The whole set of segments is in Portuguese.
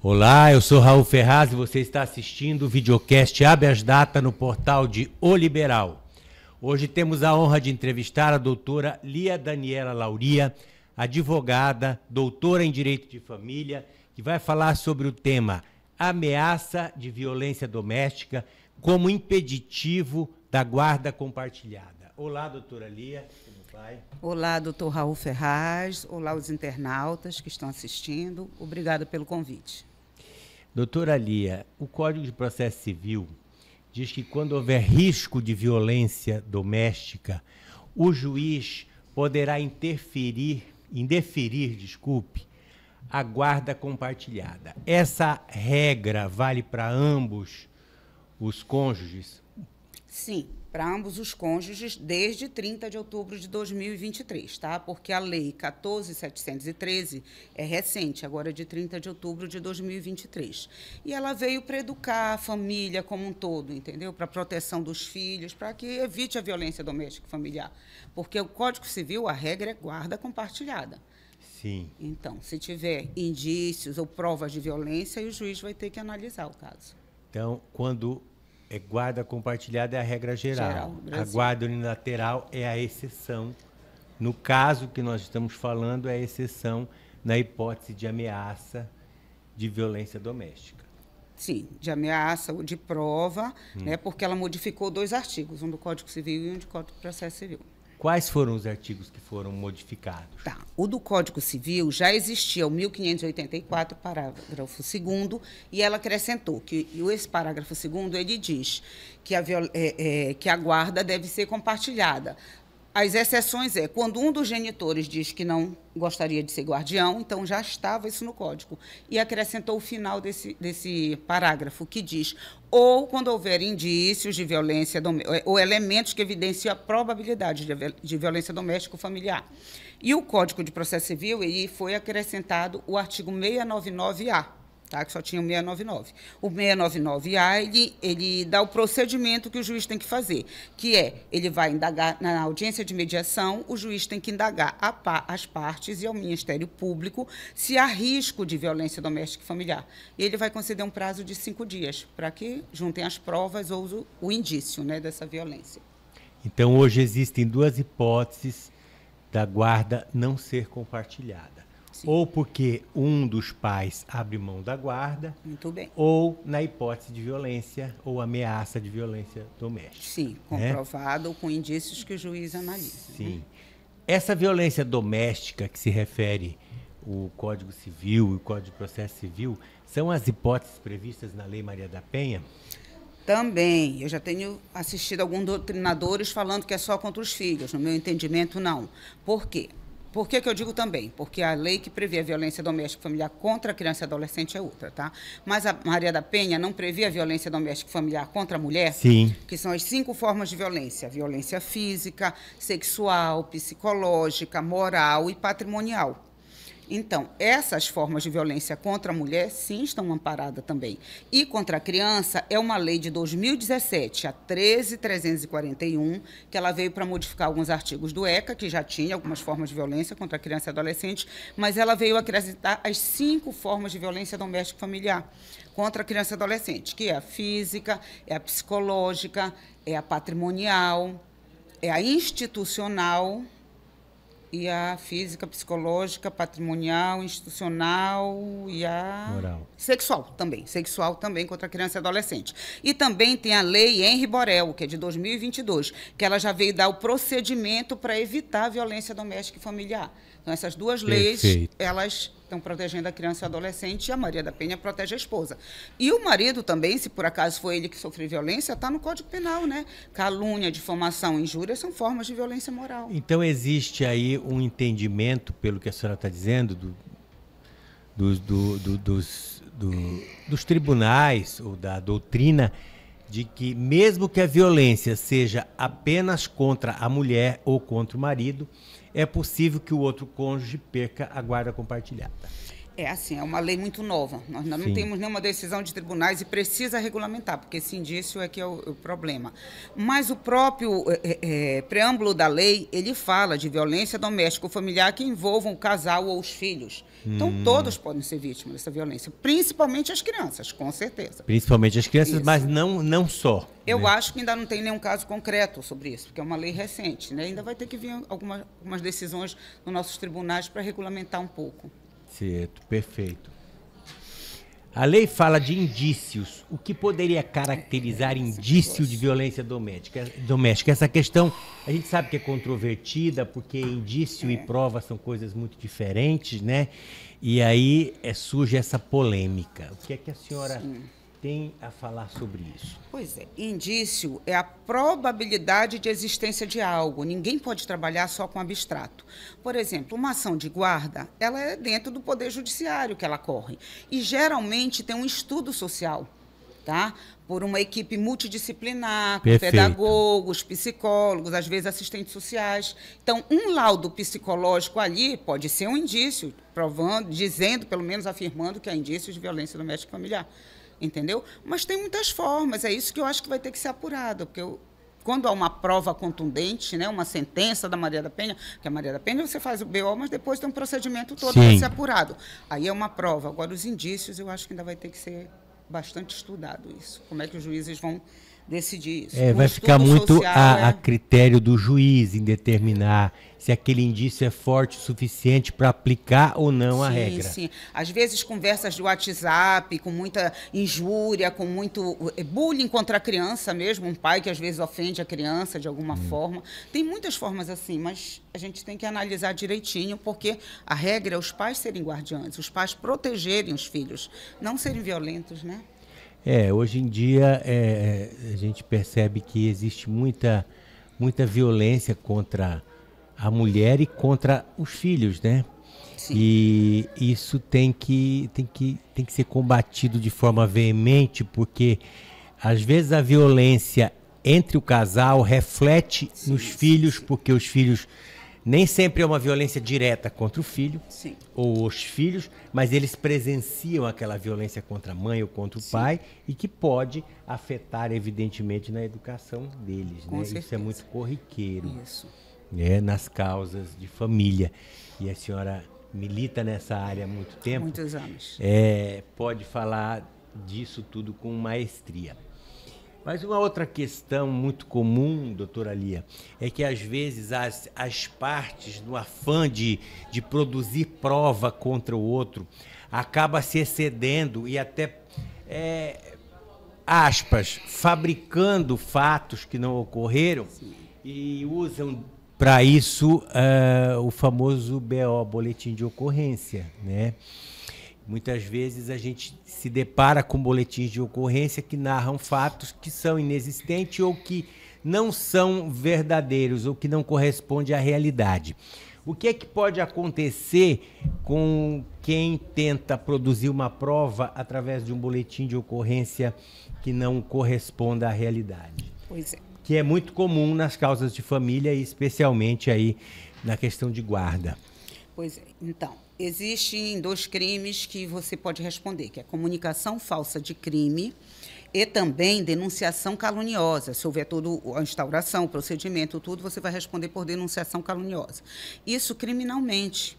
Olá, eu sou Raul Ferraz e você está assistindo o videocast Habeas Data no portal de O Liberal. Hoje temos a honra de entrevistar a doutora Lia Daniela Lauria, advogada, doutora em Direito de Família, que vai falar sobre o tema ameaça de violência doméstica como impeditivo da guarda compartilhada. Olá, doutora Lia, como vai? Olá, doutor Raul Ferraz. Olá, os internautas que estão assistindo. Obrigada pelo convite. Doutora Lia, o Código de Processo Civil diz que quando houver risco de violência doméstica, o juiz poderá indeferir, a guarda compartilhada. Essa regra vale para ambos os cônjuges? Sim, para ambos os cônjuges desde 30 de outubro de 2023, tá? Porque a Lei 14.713 é recente, agora é de 30 de outubro de 2023. E ela veio para educar a família como um todo, entendeu? Para a proteção dos filhos, para que evite a violência doméstica e familiar. Porque o Código Civil, a regra é guarda compartilhada. Sim. Então, se tiver indícios ou provas de violência, o juiz vai ter que analisar o caso. Então, quando é guarda compartilhada é a regra geral. A guarda unilateral é a exceção. No caso que nós estamos falando, é a exceção na hipótese de ameaça de violência doméstica. Sim, de ameaça ou de prova, né, porque ela modificou 2 artigos, um do Código Civil e um do Código de Processo Civil. Quais foram os artigos que foram modificados? Tá. O do Código Civil já existia o 1584, parágrafo 2º, e ela acrescentou que esse parágrafo 2º ele diz que a guarda deve ser compartilhada. As exceções é quando um dos genitores diz que não gostaria de ser guardião, então já estava isso no Código. E acrescentou o final desse parágrafo, que diz, ou quando houver indícios de violência doméstica, ou elementos que evidenciam a probabilidade de violência doméstica ou familiar. E o Código de Processo Civil, ele foi acrescentado o artigo 699-A. Tá, que só tinha o 699. O 699-A, ele dá o procedimento que o juiz tem que fazer, que é, ele vai indagar na audiência de mediação, o juiz tem que indagar as partes e ao Ministério Público se há risco de violência doméstica e familiar. E ele vai conceder um prazo de 5 dias, para que juntem as provas ou o indício, né, dessa violência. Então, hoje existem 2 hipóteses da guarda não ser compartilhada. Sim. Ou porque um dos pais abre mão da guarda, muito bem, ou na hipótese de violência ou ameaça de violência doméstica. Sim, comprovado, com indícios que o juiz analisa. Sim. Né? Essa violência doméstica que se refere o Código Civil e o Código de Processo Civil são as hipóteses previstas na Lei Maria da Penha? Também, eu já tenho assistido alguns doutrinadores falando que é só contra os filhos, no meu entendimento, não. Por quê? Por que eu digo também? Porque a lei que prevê a violência doméstica e familiar contra a criança e adolescente é outra, tá? Mas a Maria da Penha não prevê a violência doméstica e familiar contra a mulher? Sim. Que são as 5 formas de violência: violência física, sexual, psicológica, moral e patrimonial. Então, essas formas de violência contra a mulher, sim, estão amparadas também. E contra a criança é uma lei de 2017, a 13.341, que ela veio para modificar alguns artigos do ECA, que já tinha algumas formas de violência contra a criança e adolescente, mas ela veio acrescentar as 5 formas de violência doméstica e familiar contra a criança e adolescente, que é a física, é a psicológica, é a patrimonial, é a institucional, e a física, psicológica, patrimonial, institucional e a moral. Sexual também contra a criança e adolescente. E também tem a lei Henri Borel, que é de 2022, que ela já veio dar o procedimento para evitar a violência doméstica e familiar. Então, essas 2 leis, elas estão protegendo a criança e o adolescente, e a Maria da Penha protege a esposa. E o marido também, se por acaso foi ele que sofreu violência, está no Código Penal, né? Calúnia, difamação, injúria são formas de violência moral. Então, existe aí um entendimento, pelo que a senhora está dizendo, dos tribunais ou da doutrina, de que mesmo que a violência seja apenas contra a mulher ou contra o marido, é possível que o outro cônjuge perca a guarda compartilhada. É assim, é uma lei muito nova. Nós ainda não temos nenhuma decisão de tribunais e precisa regulamentar, porque esse indício é que é o problema. Mas o próprio preâmbulo da lei, ele fala de violência doméstica ou familiar que envolvam o casal ou os filhos. Então, todos podem ser vítimas dessa violência, principalmente as crianças, com certeza. Principalmente as crianças, mas não só. Eu acho que ainda não tem nenhum caso concreto sobre isso, porque é uma lei recente, né? Ainda vai ter que vir algumas decisões nos nossos tribunais para regulamentar um pouco. Certo, perfeito. A lei fala de indícios. O que poderia caracterizar indício de violência doméstica? Essa questão, a gente sabe que é controvertida, porque indício e prova são coisas muito diferentes, né? E aí surge essa polêmica. O que é que a senhora tem a falar sobre isso? Pois é, indício é a probabilidade de existência de algo. Ninguém pode trabalhar só com abstrato. Por exemplo, uma ação de guarda, ela é dentro do Poder Judiciário que ela corre. E geralmente tem um estudo social, tá? Por uma equipe multidisciplinar, com pedagogos, psicólogos, às vezes assistentes sociais. Então, um laudo psicológico ali pode ser um indício, provando, dizendo, pelo menos afirmando que há indícios de violência doméstica e familiar. Entendeu? Mas tem muitas formas, é isso que eu acho que vai ter que ser apurado, porque quando há uma prova contundente, né, uma sentença da Maria da Penha, que a Maria da Penha você faz o BO, mas depois tem um procedimento todo para ser apurado. Aí é uma prova. Agora, os indícios, eu acho que ainda vai ter que ser bastante estudado isso. Como é que os juízes vão decidir isso? Vai ficar muito a critério do juiz em determinar se aquele indício é forte o suficiente para aplicar ou não a regra. Sim. Às vezes conversas de WhatsApp, com muita injúria, com muito bullying contra a criança mesmo, um pai que às vezes ofende a criança de alguma forma. Tem muitas formas assim, mas a gente tem que analisar direitinho, porque a regra é os pais serem guardiães, os pais protegerem os filhos, não serem violentos, né? Hoje em dia a gente percebe que existe muita violência contra a mulher e contra os filhos, né? Sim. E isso tem que ser combatido de forma veemente, porque às vezes a violência entre o casal reflete nos filhos, porque os filhos nem sempre é uma violência direta contra o filho ou os filhos, mas eles presenciam aquela violência contra a mãe ou contra o pai e que pode afetar, evidentemente, na educação deles. Né? Isso é muito corriqueiro nas causas de família. E a senhora milita nessa área há muito tempo. Muitos anos. Pode falar disso tudo com maestria. Mas uma outra questão muito comum, doutora Lia, é que às vezes as partes, no afã de produzir prova contra o outro, acaba se excedendo e até, aspas, fabricando fatos que não ocorreram e usam para isso o famoso BO, boletim de ocorrência, né? Muitas vezes a gente se depara com boletins de ocorrência que narram fatos que são inexistentes ou que não são verdadeiros ou que não correspondem à realidade. O que é que pode acontecer com quem tenta produzir uma prova através de um boletim de ocorrência que não corresponda à realidade? Pois é. Que é muito comum nas causas de família e especialmente aí na questão de guarda. Pois é. Então, existem 2 crimes que você pode responder, que é comunicação falsa de crime e também denunciação caluniosa. Se houver toda a instauração, o procedimento, tudo, você vai responder por denunciação caluniosa. Isso criminalmente.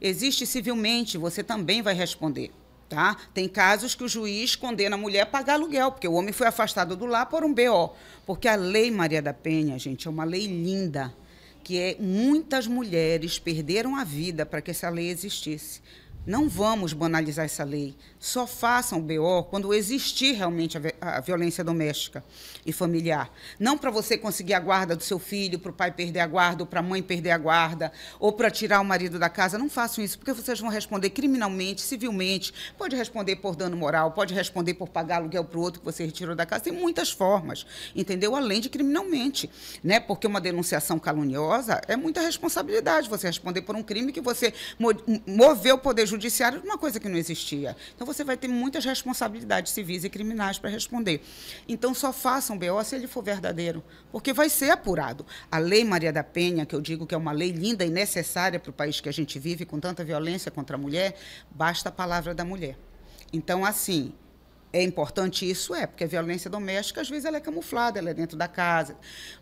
Existe civilmente, você também vai responder. Tá? Tem casos que o juiz condena a mulher a pagar aluguel, porque o homem foi afastado do lar por um BO. Porque a Lei Maria da Penha, gente, é uma lei linda, que muitas mulheres perderam a vida para que essa lei existisse. Não vamos banalizar essa lei. Só façam o BO quando existir realmente a violência doméstica e familiar. Não para você conseguir a guarda do seu filho, para o pai perder a guarda, ou para a mãe perder a guarda, ou para tirar o marido da casa. Não façam isso, porque vocês vão responder criminalmente, civilmente. Pode responder por dano moral, pode responder por pagar aluguel para o outro que você retirou da casa. Tem muitas formas, entendeu? Além de criminalmente, né? Porque uma denunciação caluniosa é muita responsabilidade. Você responder por um crime que você moveu o Poder judiciário de uma coisa que não existia. Então, você vai ter muitas responsabilidades civis e criminais para responder. Então, só faça um BO se ele for verdadeiro, porque vai ser apurado. A Lei Maria da Penha, que eu digo que é uma lei linda e necessária para o país que a gente vive, com tanta violência contra a mulher, basta a palavra da mulher. Então, assim, é importante isso? Porque a violência doméstica, às vezes, ela é camuflada, ela é dentro da casa.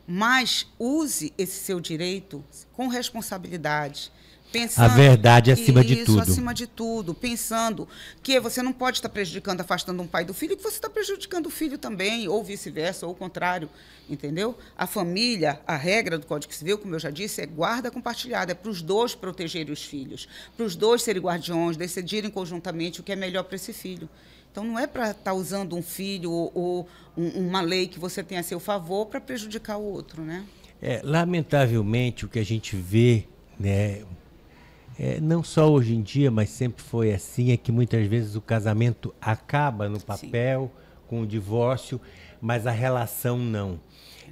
Mas use esse seu direito com responsabilidade. Pensando, a verdade acima de tudo. Isso, acima de tudo. Pensando que você não pode estar prejudicando, afastando um pai do filho, que você está prejudicando o filho também, ou vice-versa, ou o contrário. Entendeu? A família, a regra do Código Civil, como eu já disse, é guarda compartilhada. É para os dois protegerem os filhos, para os dois serem guardiões, decidirem conjuntamente o que é melhor para esse filho. Então, não é para estar usando um filho ou uma lei que você tem a seu favor para prejudicar o outro, né? Lamentavelmente, o que a gente vê, né, não só hoje em dia, mas sempre foi assim, é que muitas vezes o casamento acaba no papel, sim, com o divórcio, mas a relação não.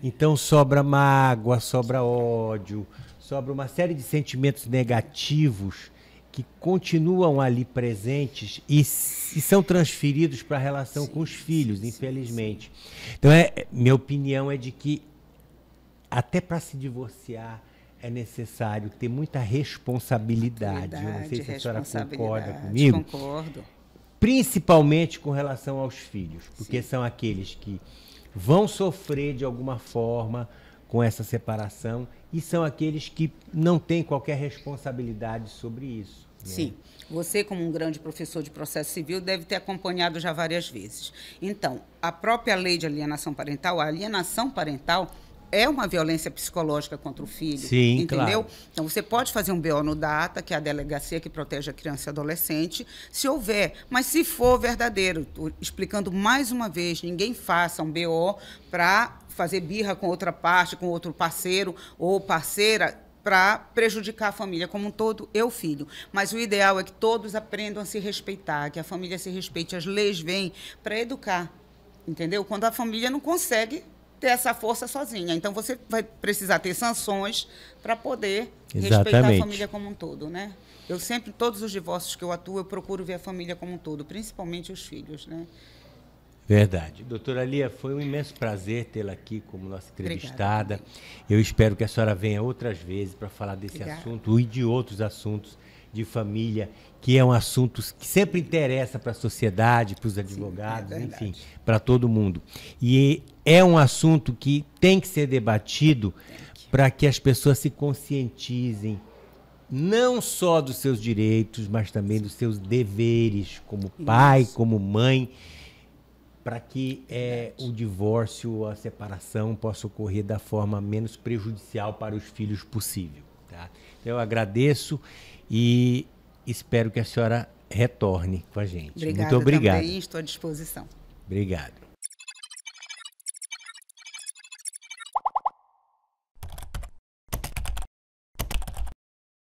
Então, sobra mágoa, sobra ódio, sobra uma série de sentimentos negativos que continuam ali presentes e são transferidos para a relação, sim, com os filhos, sim, infelizmente. Sim. Então, minha opinião é de que até para se divorciar é necessário ter muita responsabilidade. Eu não sei se a senhora concorda comigo. Concordo. Principalmente com relação aos filhos, porque sim, são aqueles que vão sofrer de alguma forma com essa separação e são aqueles que não têm qualquer responsabilidade sobre isso. Sim. Você, como um grande professor de processo civil, deve ter acompanhado já várias vezes. Então, a própria lei de alienação parental, a alienação parental é uma violência psicológica contra o filho, sim, entendeu? Claro. Então, você pode fazer um BO no DATA, que é a delegacia que protege a criança e adolescente, se houver. Mas se for verdadeiro, explicando mais uma vez, ninguém faça um BO para fazer birra com outra parte, com outro parceiro ou parceira, para prejudicar a família como um todo e o filho. Mas o ideal é que todos aprendam a se respeitar, que a família se respeite. As leis vêm para educar, entendeu? Quando a família não consegue ter essa força sozinha. Então, você vai precisar ter sanções para poder respeitar a família como um todo, né? Eu sempre, todos os divórcios que eu atuo, eu procuro ver a família como um todo, principalmente os filhos, né? Verdade. Doutora Lia, foi um imenso prazer tê-la aqui como nossa entrevistada. Obrigada. Eu espero que a senhora venha outras vezes para falar desse assunto e de outros assuntos de família, que é um assunto que sempre interessa para a sociedade, para os advogados, sim, enfim, para todo mundo. E é um assunto que tem que ser debatido para que as pessoas se conscientizem, não só dos seus direitos, mas também dos seus deveres como pai, como mãe, para que o divórcio, a separação possa ocorrer da forma menos prejudicial para os filhos possível. Tá? Então, eu agradeço e espero que a senhora retorne com a gente. Obrigada, muito obrigado. Também estou à disposição. Obrigado.